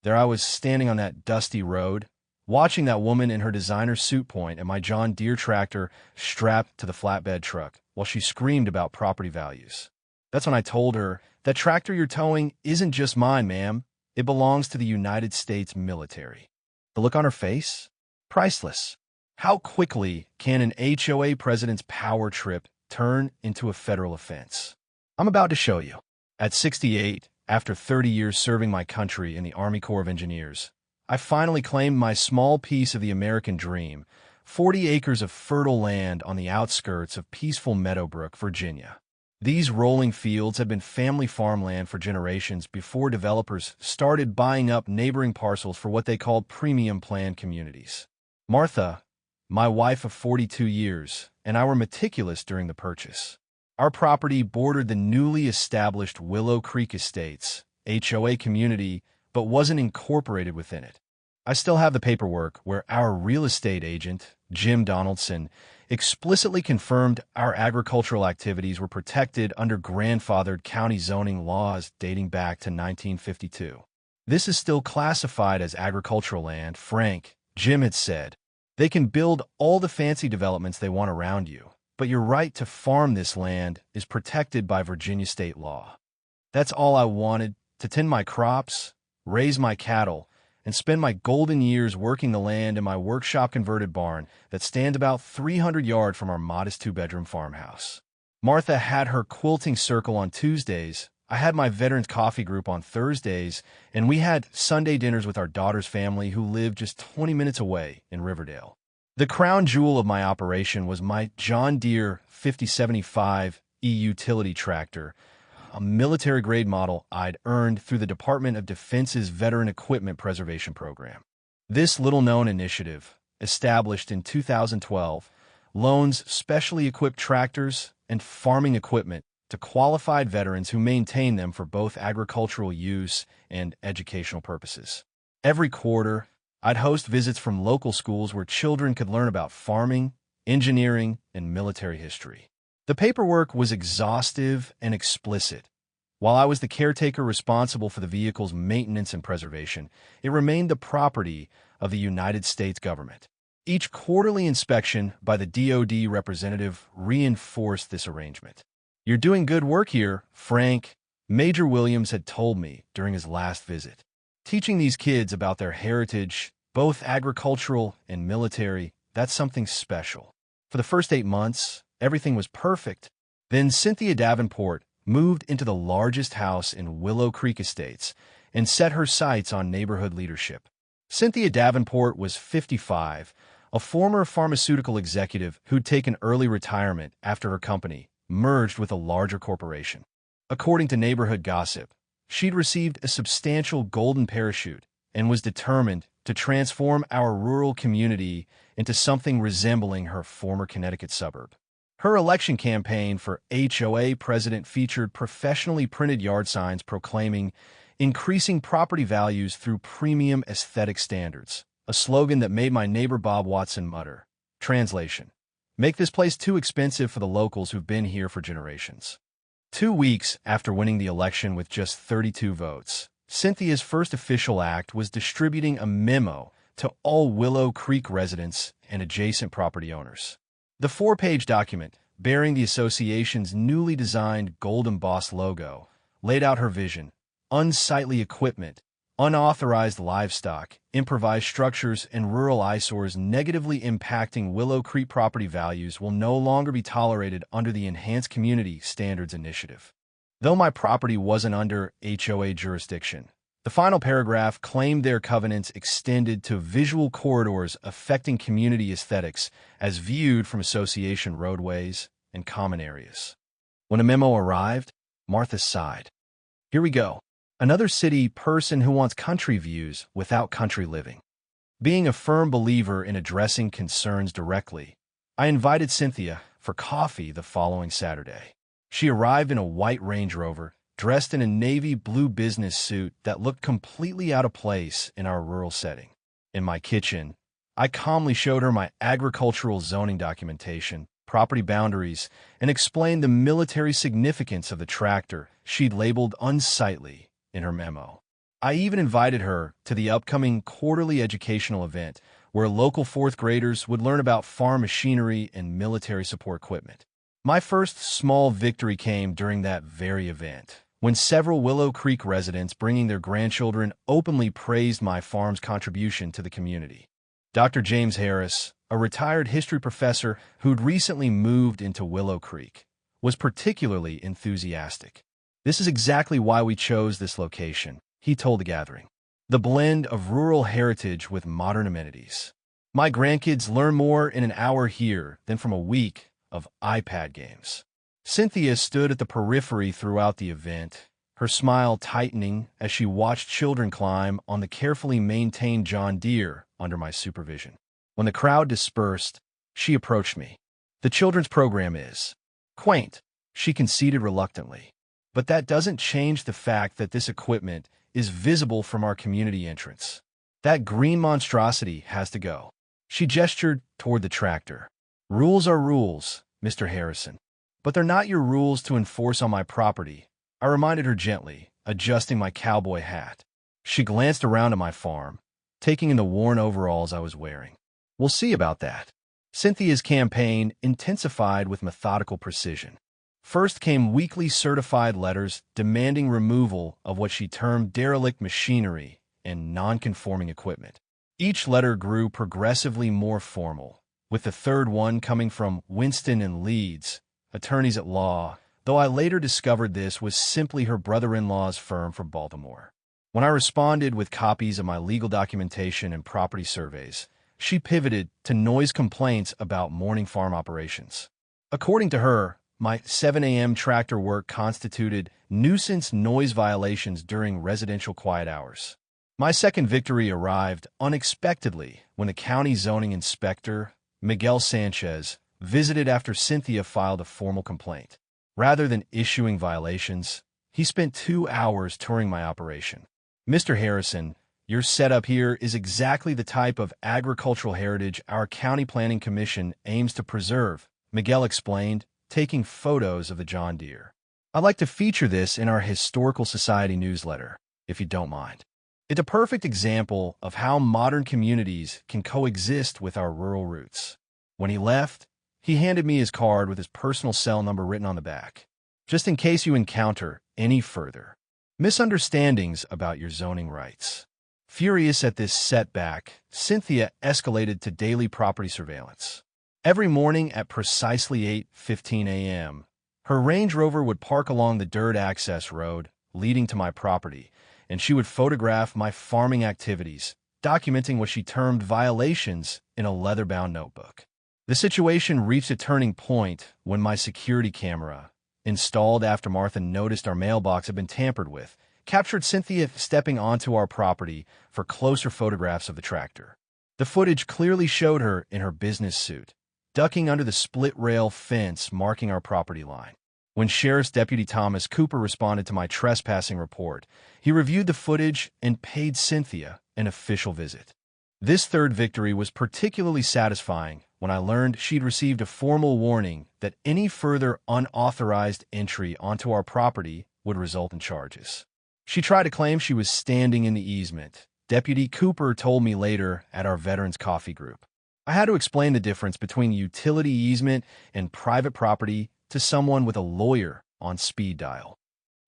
There I was standing on that dusty road, watching that woman in her designer suit point at my John Deere tractor strapped to the flatbed truck while she screamed about property values. That's when I told her, "That tractor you're towing isn't just mine, ma'am. It belongs to the United States military." The look on her face? Priceless. How quickly can an HOA president's power trip turn into a federal offense? I'm about to show you. At 68, after 30 years serving my country in the Army Corps of Engineers, I finally claimed my small piece of the American dream, 40 acres of fertile land on the outskirts of peaceful Meadowbrook, Virginia. These rolling fields had been family farmland for generations before developers started buying up neighboring parcels for what they called premium planned communities. Martha, my wife of 42 years, and I were meticulous during the purchase. Our property bordered the newly established Willow Creek Estates, HOA community, but wasn't incorporated within it. I still have the paperwork where our real estate agent, Jim Donaldson, explicitly confirmed our agricultural activities were protected under grandfathered county zoning laws dating back to 1952. This is still classified as agricultural land, Frank, Jim had said. They can build all the fancy developments they want around you, but your right to farm this land is protected by Virginia state law. That's all I wanted, to tend my crops, raise my cattle, and spend my golden years working the land in my workshop-converted barn that stands about 300 yards from our modest two-bedroom farmhouse. Martha had her quilting circle on Tuesdays, I had my veterans coffee group on Thursdays, and we had Sunday dinners with our daughter's family who lived just 20 minutes away in Riverdale. The crown jewel of my operation was my John Deere 5075 e-utility tractor, a military-grade model I'd earned through the Department of Defense's Veteran Equipment Preservation Program. This little-known initiative, established in 2012, loans specially equipped tractors and farming equipment to qualified veterans who maintain them for both agricultural use and educational purposes. Every quarter, I'd host visits from local schools where children could learn about farming, engineering, and military history. The paperwork was exhaustive and explicit. While I was the caretaker responsible for the vehicle's maintenance and preservation, it remained the property of the United States government. Each quarterly inspection by the DoD representative reinforced this arrangement. "You're doing good work here, Frank," Major Williams had told me during his last visit. "Teaching these kids about their heritage, both agricultural and military, that's something special." For the first 8 months, everything was perfect. Then Cynthia Davenport moved into the largest house in Willow Creek Estates and set her sights on neighborhood leadership. Cynthia Davenport was 55, a former pharmaceutical executive who'd taken early retirement after her company merged with a larger corporation. According to neighborhood gossip, she'd received a substantial golden parachute and was determined to transform our rural community into something resembling her former Connecticut suburb. Her election campaign for HOA president featured professionally printed yard signs proclaiming increasing property values through premium aesthetic standards, a slogan that made my neighbor Bob Watson mutter. Translation: make this place too expensive for the locals who've been here for generations. 2 weeks after winning the election with just 32 votes, Cynthia's first official act was distributing a memo to all Willow Creek residents and adjacent property owners. The 4-page document, bearing the association's newly designed gold embossed logo, laid out her vision: unsightly equipment, unauthorized livestock, improvised structures, and rural eyesores negatively impacting Willow Creek property values will no longer be tolerated under the Enhanced Community Standards Initiative. Though my property wasn't under HOA jurisdiction, the final paragraph claimed their covenants extended to visual corridors affecting community aesthetics as viewed from association roadways and common areas. When a memo arrived, Martha sighed. Here we go. Another city person who wants country views without country living. Being a firm believer in addressing concerns directly, I invited Cynthia for coffee the following Saturday. She arrived in a white Range Rover, dressed in a navy blue business suit that looked completely out of place in our rural setting. In my kitchen, I calmly showed her my agricultural zoning documentation, property boundaries, and explained the military significance of the tractor she'd labeled unsightly in her memo. I even invited her to the upcoming quarterly educational event where local fourth graders would learn about farm machinery and military support equipment. My first small victory came during that very event, when several Willow Creek residents bringing their grandchildren openly praised my farm's contribution to the community. Dr. James Harris, a retired history professor who'd recently moved into Willow Creek, was particularly enthusiastic. "This is exactly why we chose this location," he told the gathering. "The blend of rural heritage with modern amenities. My grandkids learn more in an hour here than from a week of iPad games." Cynthia stood at the periphery throughout the event, her smile tightening as she watched children climb on the carefully maintained John Deere under my supervision. When the crowd dispersed, she approached me. "The children's program is quaint," she conceded reluctantly. "But that doesn't change the fact that this equipment is visible from our community entrance. That green monstrosity has to go." She gestured toward the tractor. "Rules are rules, Mr. Harrison, but they're not your rules to enforce on my property," I reminded her gently, adjusting my cowboy hat. She glanced around at my farm, taking in the worn overalls I was wearing. "We'll see about that." Cynthia's campaign intensified with methodical precision. First came weekly certified letters demanding removal of what she termed derelict machinery and non-conforming equipment. Each letter grew progressively more formal, with the third one coming from Winston and Leeds, attorneys at law, though I later discovered this was simply her brother-in-law's firm from Baltimore. When I responded with copies of my legal documentation and property surveys, she pivoted to noise complaints about morning farm operations. According to her, my 7 a.m. tractor work constituted nuisance noise violations during residential quiet hours. My second victory arrived unexpectedly when the county zoning inspector, Miguel Sanchez, visited after Cynthia filed a formal complaint. Rather than issuing violations, he spent 2 hours touring my operation. "Mr. Harrison, your setup here is exactly the type of agricultural heritage our County Planning Commission aims to preserve," Miguel explained, taking photos of the John Deere. "I'd like to feature this in our Historical Society newsletter, if you don't mind. It's a perfect example of how modern communities can coexist with our rural roots." When he left, he handed me his card with his personal cell number written on the back. "Just in case you encounter any further misunderstandings about your zoning rights." Furious at this setback, Cynthia escalated to daily property surveillance. Every morning at precisely 8:15 a.m., her Range Rover would park along the dirt access road leading to my property, and she would photograph my farming activities, documenting what she termed violations in a leather-bound notebook. The situation reached a turning point when my security camera, installed after Martha noticed our mailbox had been tampered with, captured Cynthia stepping onto our property for closer photographs of the tractor. The footage clearly showed her in her business suit, ducking under the split-rail fence marking our property line. When Sheriff's Deputy Thomas Cooper responded to my trespassing report, he reviewed the footage and paid Cynthia an official visit. This third victory was particularly satisfying when I learned she'd received a formal warning that any further unauthorized entry onto our property would result in charges. She tried to claim she was standing in the easement, Deputy Cooper told me later at our Veterans Coffee group. I had to explain the difference between utility easement and private property to someone with a lawyer on speed dial.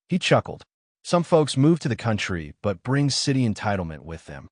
He chuckled. "Some folks move to the country but bring city entitlement with them."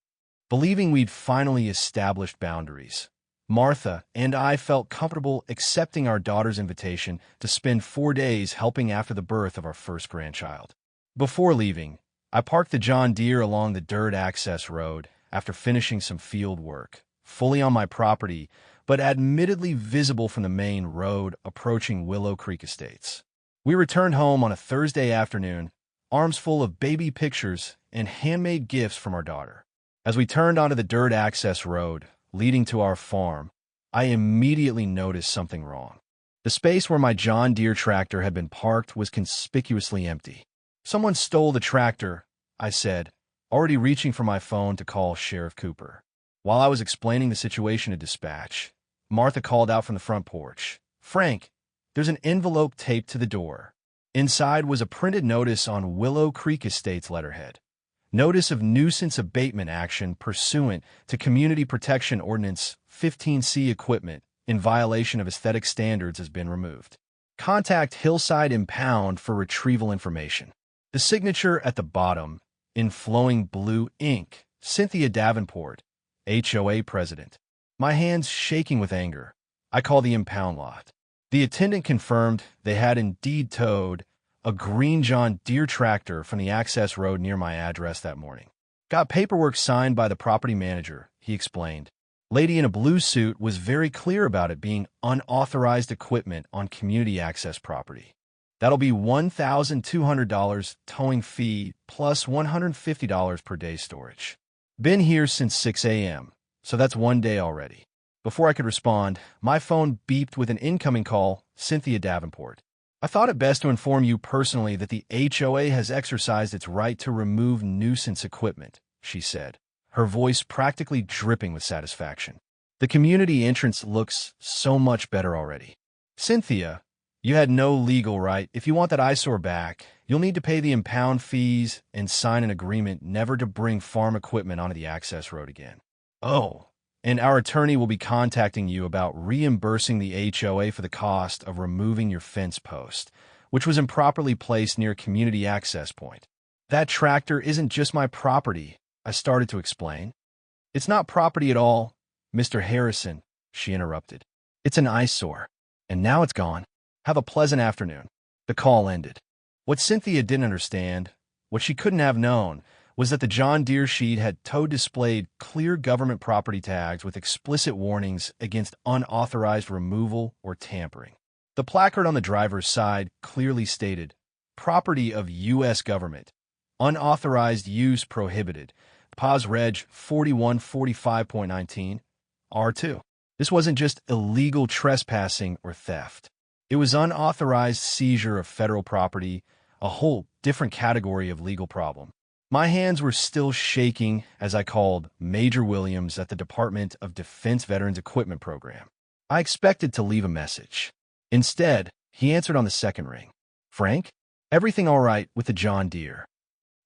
Believing we'd finally established boundaries, Martha and I felt comfortable accepting our daughter's invitation to spend 4 days helping after the birth of our first grandchild. Before leaving, I parked the John Deere along the dirt access road after finishing some field work, fully on my property, but admittedly visible from the main road approaching Willow Creek Estates. We returned home on a Thursday afternoon, arms full of baby pictures and handmade gifts from our daughter. As we turned onto the dirt access road leading to our farm, I immediately noticed something wrong. The space where my John Deere tractor had been parked was conspicuously empty. "Someone stole the tractor," I said, already reaching for my phone to call Sheriff Cooper. While I was explaining the situation to dispatch, Martha called out from the front porch, "Frank, there's an envelope taped to the door." Inside was a printed notice on Willow Creek Estates letterhead. Notice of nuisance abatement action pursuant to Community Protection Ordinance 15C equipment in violation of aesthetic standards has been removed. Contact Hillside Impound for retrieval information. The signature at the bottom, in flowing blue ink, Cynthia Davenport, HOA president. My hands shaking with anger. I call the impound lot. The attendant confirmed they had indeed towed a green John Deere tractor from the access road near my address that morning. Got paperwork signed by the property manager, he explained. Lady in a blue suit was very clear about it being unauthorized equipment on community access property. That'll be $1,200 towing fee plus $150 per day storage. Been here since 6 a.m., so that's 1 day already. Before I could respond, my phone beeped with an incoming call, Cynthia Davenport. I thought it best to inform you personally that the HOA has exercised its right to remove nuisance equipment, she said, her voice practically dripping with satisfaction. The community entrance looks so much better already. Cynthia, you had no legal right. If you want that eyesore back, you'll need to pay the impound fees and sign an agreement never to bring farm equipment onto the access road again. Oh, and our attorney will be contacting you about reimbursing the HOA for the cost of removing your fence post, which was improperly placed near a community access point. That tractor isn't just my property, I started to explain. It's not property at all, Mr. Harrison, she interrupted. It's an eyesore, and now it's gone. Have a pleasant afternoon. The call ended. What Cynthia didn't understand, what she couldn't have known, was that the John Deere sheet had displayed clear government property tags with explicit warnings against unauthorized removal or tampering. The placard on the driver's side clearly stated, "Property of U.S. government. Unauthorized use prohibited. POS Reg 4145.19, R2. This wasn't just illegal trespassing or theft. It was unauthorized seizure of federal property, a whole different category of legal problem. My hands were still shaking as I called Major Williams at the Department of Defense Veterans Equipment Program. I expected to leave a message. Instead, he answered on the second ring. Frank, everything all right with the John Deere?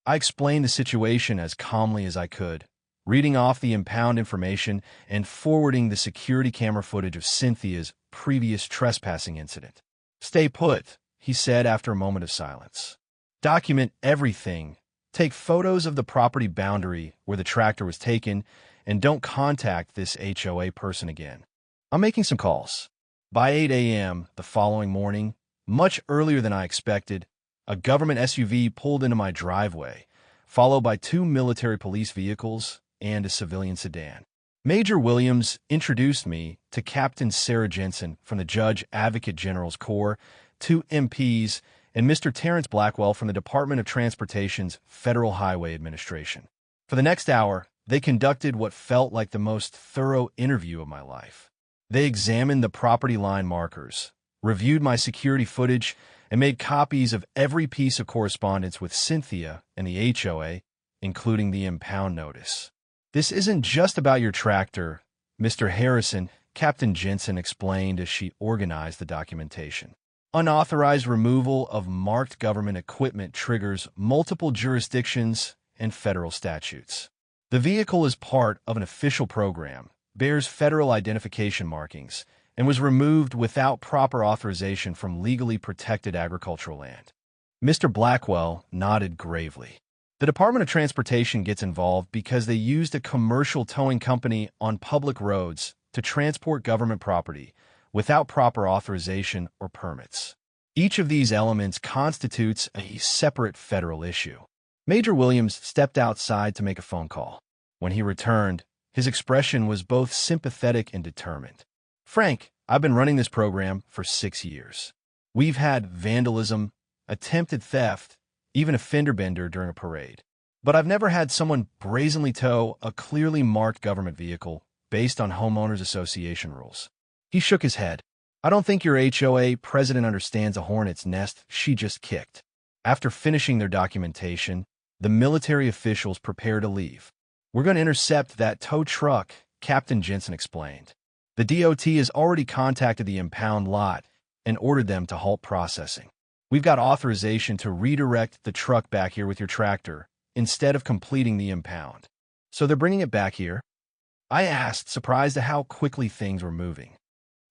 I explained the situation as calmly as I could, reading off the impound information and forwarding the security camera footage of Cynthia's previous trespassing incident. Stay put, he said after a moment of silence. Document everything. Take photos of the property boundary where the tractor was taken, and don't contact this HOA person again. I'm making some calls. By 8 a.m. the following morning, much earlier than I expected, a government SUV pulled into my driveway, followed by 2 military police vehicles and a civilian sedan. Major Williams introduced me to Captain Sarah Jensen from the Judge Advocate General's Corps, 2 MPs, and Mr. Terrence Blackwell from the Department of Transportation's Federal Highway Administration. For the next hour, they conducted what felt like the most thorough interview of my life. They examined the property line markers, reviewed my security footage, and made copies of every piece of correspondence with Cynthia and the HOA, including the impound notice. This isn't just about your tractor, Mr. Harrison, Captain Jensen explained as she organized the documentation. Unauthorized removal of marked government equipment triggers multiple jurisdictions and federal statutes. The vehicle is part of an official program, bears federal identification markings, and was removed without proper authorization from legally protected agricultural land. Mr. Blackwell nodded gravely. The Department of Transportation gets involved because they used a commercial towing company on public roads to transport government property without proper authorization or permits. Each of these elements constitutes a separate federal issue. Major Williams stepped outside to make a phone call. When he returned, his expression was both sympathetic and determined. Frank, I've been running this program for 6 years. We've had vandalism, attempted theft, even a fender bender during a parade. But I've never had someone brazenly tow a clearly marked government vehicle based on Homeowners Association rules. He shook his head. I don't think your HOA president understands a hornet's nest she just kicked. After finishing their documentation, the military officials prepare to leave. We're going to intercept that tow truck, Captain Jensen explained. The DOT has already contacted the impound lot and ordered them to halt processing. We've got authorization to redirect the truck back here with your tractor, instead of completing the impound. So they're bringing it back here? I asked, surprised at how quickly things were moving.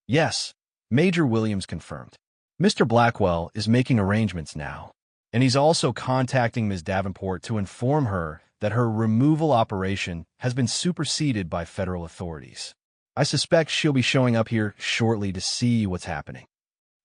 Yes, Major Williams confirmed. Mr. Blackwell is making arrangements now, and he's also contacting Ms. Davenport to inform her that her removal operation has been superseded by federal authorities. I suspect she'll be showing up here shortly to see what's happening.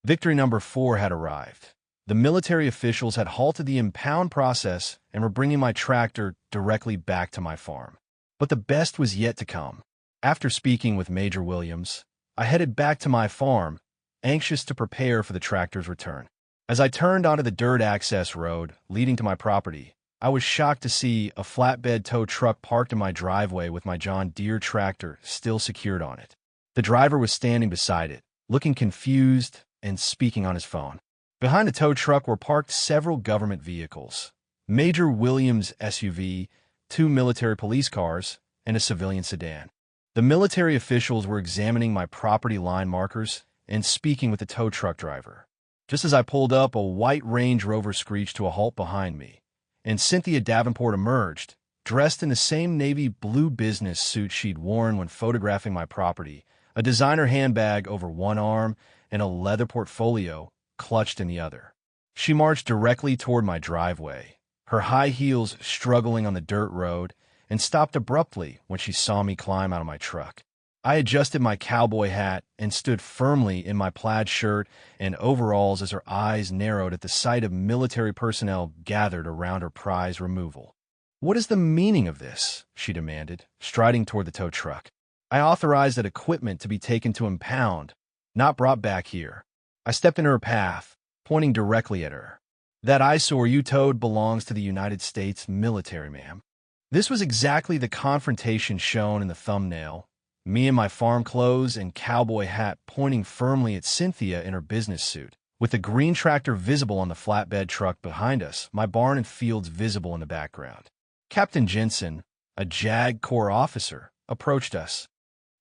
Victory number 4 had arrived. The military officials had halted the impound process and were bringing my tractor directly back to my farm. But the best was yet to come. After speaking with Major Williams, I headed back to my farm, anxious to prepare for the tractor's return. As I turned onto the dirt access road leading to my property, I was shocked to see a flatbed tow truck parked in my driveway with my John Deere tractor still secured on it. The driver was standing beside it, looking confused and speaking on his phone. Behind the tow truck were parked several government vehicles, Major Williams' SUV, 2 military police cars, and a civilian sedan. The military officials were examining my property line markers and speaking with the tow truck driver. Just as I pulled up, a white Range Rover screeched to a halt behind me, and Cynthia Davenport emerged, dressed in the same navy blue business suit she'd worn when photographing my property, a designer handbag over one arm and a leather portfolio clutched in the other. She marched directly toward my driveway, her high heels struggling on the dirt road, and stopped abruptly when she saw me climb out of my truck. I adjusted my cowboy hat and stood firmly in my plaid shirt and overalls as her eyes narrowed at the sight of military personnel gathered around her prize removal. "What is the meaning of this?" she demanded, striding toward the tow truck. I authorized that equipment to be taken to impound, not brought back here. I stepped into her path, pointing directly at her. "That eyesore you towed belongs to the United States military, ma'am." This was exactly the confrontation shown in the thumbnail, me in my farm clothes and cowboy hat pointing firmly at Cynthia in her business suit. With the green tractor visible on the flatbed truck behind us, my barn and fields visible in the background. Captain Jensen, a JAG Corps officer, approached us.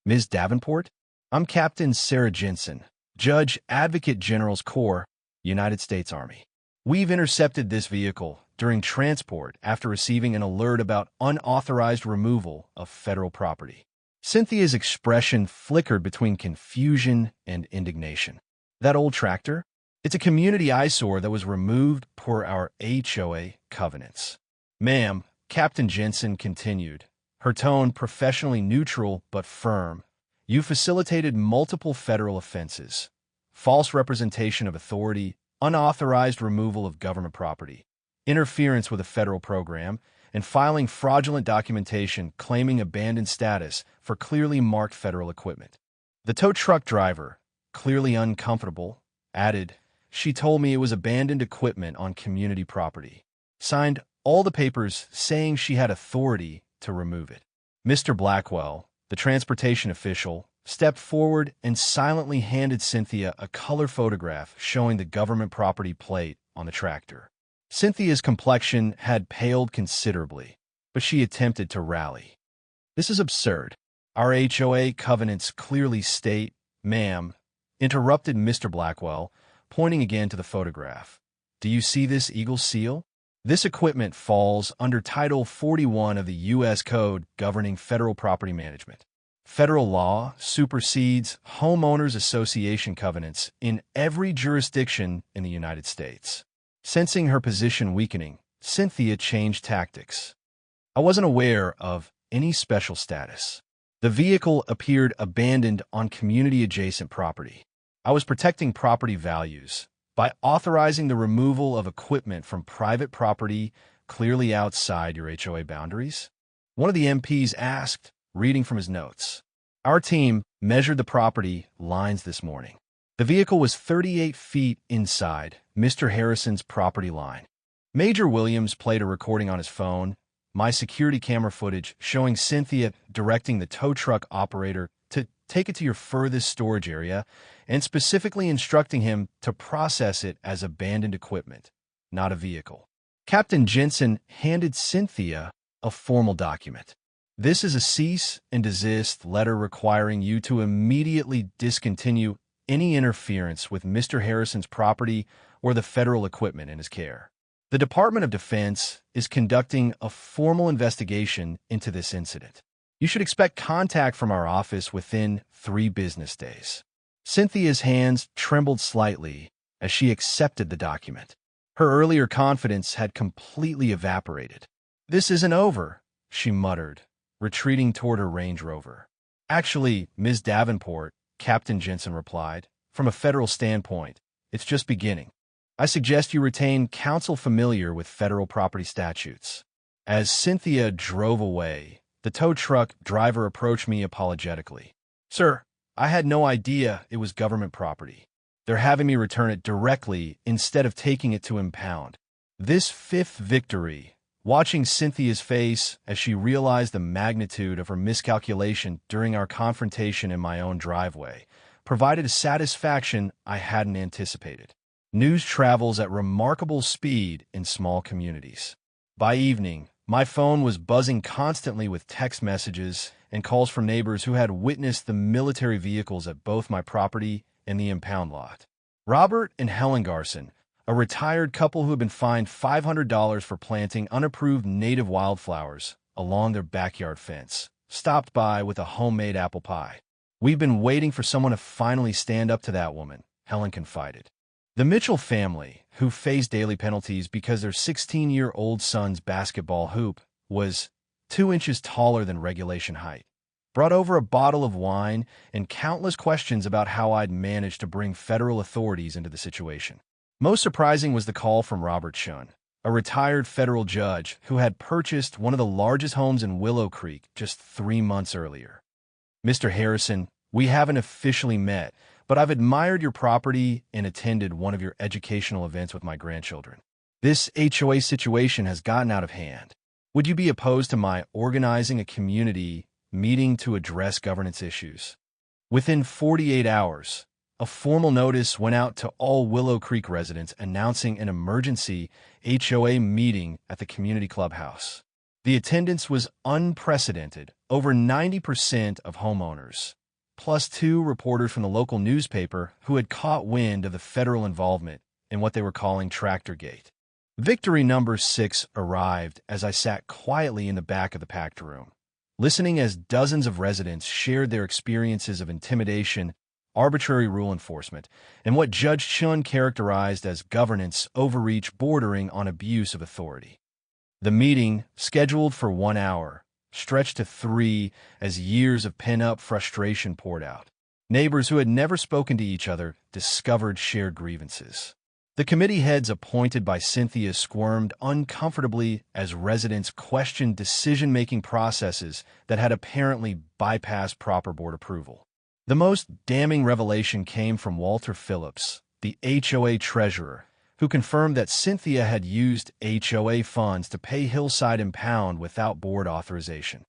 "Ms. Davenport? I'm Captain Sarah Jensen, Judge Advocate General's Corps, United States Army. We've intercepted this vehicle during transport after receiving an alert about unauthorized removal of federal property." Cynthia's expression flickered between confusion and indignation. "That old tractor? It's a community eyesore that was removed per our HOA covenants." "Ma'am," Captain Jensen continued, her tone professionally neutral but firm, "you facilitated multiple federal offenses: false representation of authority, unauthorized removal of government property, interference with a federal program, and filing fraudulent documentation claiming abandoned status for clearly marked federal equipment." The tow truck driver, clearly uncomfortable, added, "She told me it was abandoned equipment on community property. Signed all the papers saying she had authority to remove it." Mr. Blackwell, the transportation official, stepped forward and silently handed Cynthia a color photograph showing the government property plate on the tractor. Cynthia's complexion had paled considerably, but she attempted to rally. "This is absurd. Our HOA covenants clearly state—" "Ma'am," interrupted Mr. Blackwell, pointing again to the photograph. "Do you see this eagle seal? This equipment falls under Title 41 of the U.S. Code governing federal property management. Federal law supersedes homeowners association covenants in every jurisdiction in the United States." Sensing her position weakening, Cynthia changed tactics. "I wasn't aware of any special status. The vehicle appeared abandoned on community-adjacent property. I was protecting property values by authorizing the removal of equipment from private property clearly outside your HOA boundaries?" one of the MPs asked, reading from his notes. "Our team measured the property lines this morning. The vehicle was 38 feet inside Mr. Harrison's property line." Major Williams played a recording on his phone, my security camera footage showing Cynthia directing the tow truck operator to take it to your furthest storage area and specifically instructing him to process it as abandoned equipment, not a vehicle. Captain Jensen handed Cynthia a formal document. "This is a cease and desist letter requiring you to immediately discontinue any interference with Mr. Harrison's property or the federal equipment in his care." The Department of Defense is conducting a formal investigation into this incident. You should expect contact from our office within 3 business days." Cynthia's hands trembled slightly as she accepted the document. Her earlier confidence had completely evaporated. "This isn't over," she muttered, retreating toward her Range Rover. "Actually, Ms. Davenport," Captain Jensen replied, "from a federal standpoint, it's just beginning. I suggest you retain counsel familiar with federal property statutes." As Cynthia drove away, the tow truck driver approached me apologetically. "Sir, I had no idea it was government property. They're having me return it directly instead of taking it to impound." This 5th victory, watching Cynthia's face as she realized the magnitude of her miscalculation during our confrontation in my own driveway, provided a satisfaction I hadn't anticipated. News travels at remarkable speed in small communities. By evening, my phone was buzzing constantly with text messages and calls from neighbors who had witnessed the military vehicles at both my property and the impound lot. Robert and Helen Garson, a retired couple who had been fined $500 for planting unapproved native wildflowers along their backyard fence, stopped by with a homemade apple pie. "We've been waiting for someone to finally stand up to that woman," Helen confided. The Mitchell family, who faced daily penalties because their 16-year-old son's basketball hoop was 2 inches taller than regulation height, brought over a bottle of wine and countless questions about how I'd managed to bring federal authorities into the situation. Most surprising was the call from Robert Shun, a retired federal judge who had purchased one of the largest homes in Willow Creek just 3 months earlier. "Mr. Harrison, we haven't officially met, but I've admired your property and attended one of your educational events with my grandchildren. This HOA situation has gotten out of hand. Would you be opposed to my organizing a community meeting to address governance issues?" Within 48 hours, a formal notice went out to all Willow Creek residents announcing an emergency HOA meeting at the community clubhouse. The attendance was unprecedented. Over 90% of homeowners, plus 2 reporters from the local newspaper who had caught wind of the federal involvement in what they were calling Tractorgate. Victory number 6 arrived as I sat quietly in the back of the packed room, listening as dozens of residents shared their experiences of intimidation, arbitrary rule enforcement, and what Judge Chun characterized as governance overreach bordering on abuse of authority. The meeting, scheduled for 1 hour, stretched to 3 as years of pent-up frustration poured out. Neighbors who had never spoken to each other discovered shared grievances. The committee heads appointed by Cynthia squirmed uncomfortably as residents questioned decision-making processes that had apparently bypassed proper board approval. The most damning revelation came from Walter Phillips, the HOA treasurer, who confirmed that Cynthia had used HOA funds to pay Hillside Impound without board authorization.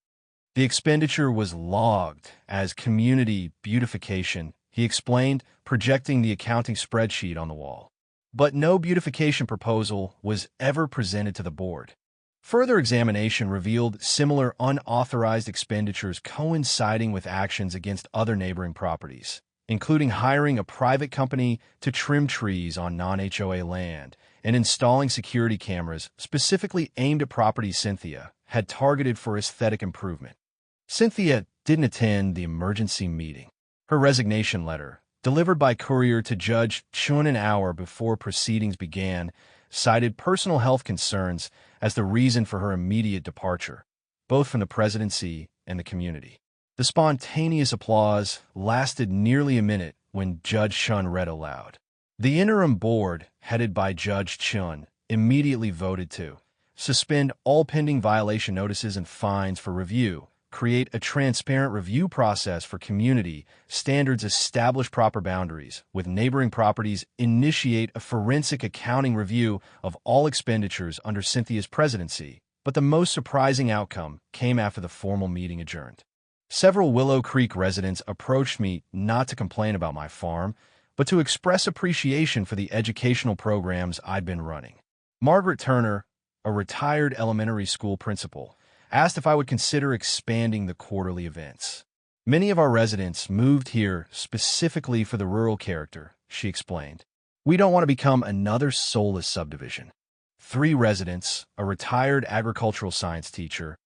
The expenditure was logged as community beautification, he explained, projecting the accounting spreadsheet on the wall. But no beautification proposal was ever presented to the board. Further examination revealed similar unauthorized expenditures coinciding with actions against other neighboring properties, including hiring a private company to trim trees on non-HOA land and installing security cameras specifically aimed at properties Cynthia had targeted for aesthetic improvement. Cynthia didn't attend the emergency meeting. Her resignation letter, delivered by courier to Judge Chun an hour before proceedings began, cited personal health concerns as the reason for her immediate departure, both from the presidency and the community. The spontaneous applause lasted nearly a minute when Judge Chun read aloud. The interim board, headed by Judge Chun, immediately voted to suspend all pending violation notices and fines for review, create a transparent review process for community standards, establish proper boundaries with neighboring properties, initiate a forensic accounting review of all expenditures under Cynthia's presidency. But the most surprising outcome came after the formal meeting adjourned. Several Willow Creek residents approached me not to complain about my farm, but to express appreciation for the educational programs I'd been running. Margaret Turner, a retired elementary school principal, asked if I would consider expanding the quarterly events. "Many of our residents moved here specifically for the rural character," she explained. "We don't want to become another soulless subdivision." 3 residents, a retired agricultural science teacher,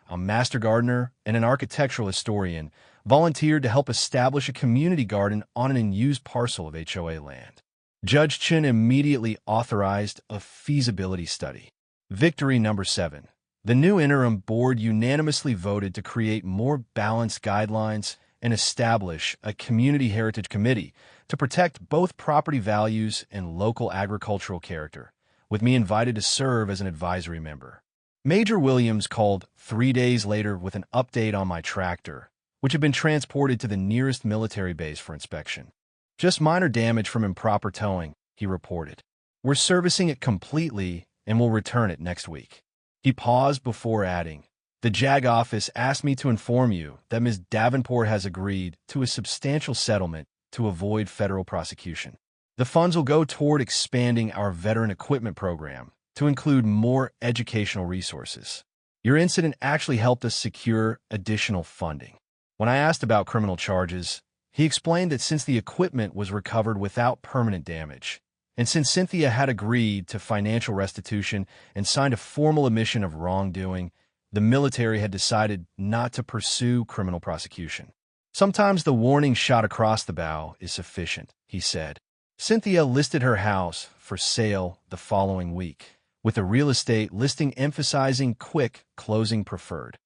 a master gardener, and an architectural historian, volunteered to help establish a community garden on an unused parcel of HOA land. Judge Chun immediately authorized a feasibility study. Victory number 7. The new interim board unanimously voted to create more balanced guidelines and establish a community heritage committee to protect both property values and local agricultural character, with me invited to serve as an advisory member. Major Williams called 3 days later with an update on my tractor, which had been transported to the nearest military base for inspection. Just minor damage from improper towing, he reported. We're servicing it completely and will return it next week. He paused before adding, the JAG office asked me to inform you that Ms. Davenport has agreed to a substantial settlement to avoid federal prosecution. The funds will go toward expanding our veteran equipment program to include more educational resources. Your incident actually helped us secure additional funding. When I asked about criminal charges, he explained that since the equipment was recovered without permanent damage, and since Cynthia had agreed to financial restitution and signed a formal admission of wrongdoing, the military had decided not to pursue criminal prosecution. Sometimes the warning shot across the bow is sufficient, he said. Cynthia listed her house for sale the following week, with a real estate listing emphasizing quick closing preferred.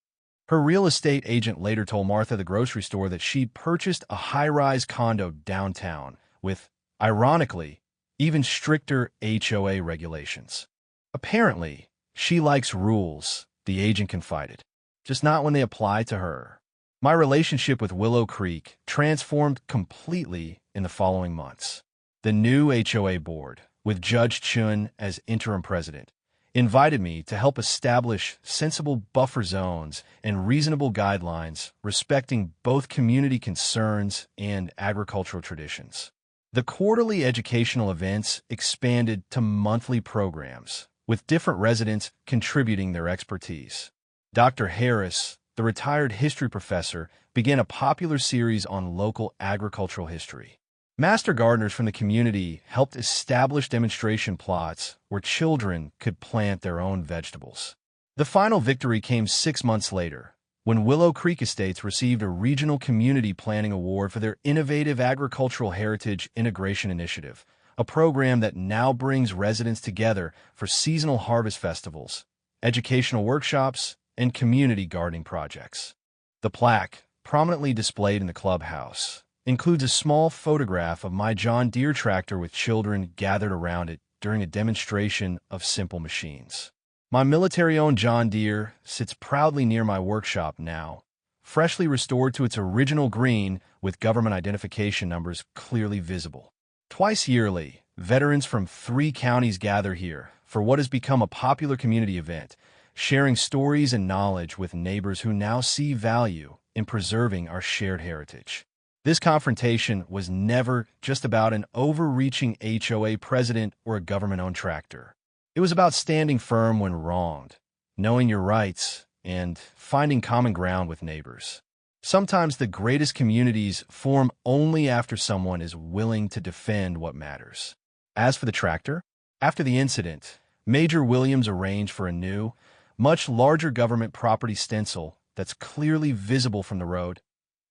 Her real estate agent later told Martha the grocery store that she'd purchased a high-rise condo downtown with, ironically, even stricter HOA regulations. Apparently, she likes rules, the agent confided, just not when they apply to her. My relationship with Willow Creek transformed completely in the following months. The new HOA board, with Judge Chun as interim president, invited me to help establish sensible buffer zones and reasonable guidelines respecting both community concerns and agricultural traditions. The quarterly educational events expanded to monthly programs, with different residents contributing their expertise. Dr. Harris, the retired history professor, began a popular series on local agricultural history. Master gardeners from the community helped establish demonstration plots where children could plant their own vegetables. The final victory came 6 months later, when Willow Creek Estates received a Regional Community Planning Award for their innovative Agricultural Heritage Integration Initiative, a program that now brings residents together for seasonal harvest festivals, educational workshops, and community gardening projects. The plaque, prominently displayed in the clubhouse, includes a small photograph of my John Deere tractor with children gathered around it during a demonstration of simple machines. My military-owned John Deere sits proudly near my workshop now, freshly restored to its original green with government identification numbers clearly visible. Twice yearly, veterans from 3 counties gather here for what has become a popular community event, sharing stories and knowledge with neighbors who now see value in preserving our shared heritage. This confrontation was never just about an overreaching HOA president or a government-owned tractor. It was about standing firm when wronged, knowing your rights, and finding common ground with neighbors. Sometimes the greatest communities form only after someone is willing to defend what matters. As for the tractor, after the incident, Major Williams arranged for a new, much larger government property stencil that's clearly visible from the road.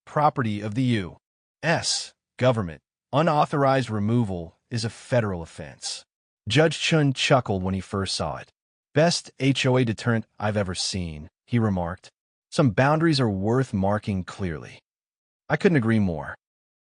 Property of the U.S. government. Unauthorized removal is a federal offense. Judge Chun chuckled when he first saw it. Best HOA deterrent I've ever seen, he remarked. Some boundaries are worth marking clearly. I couldn't agree more.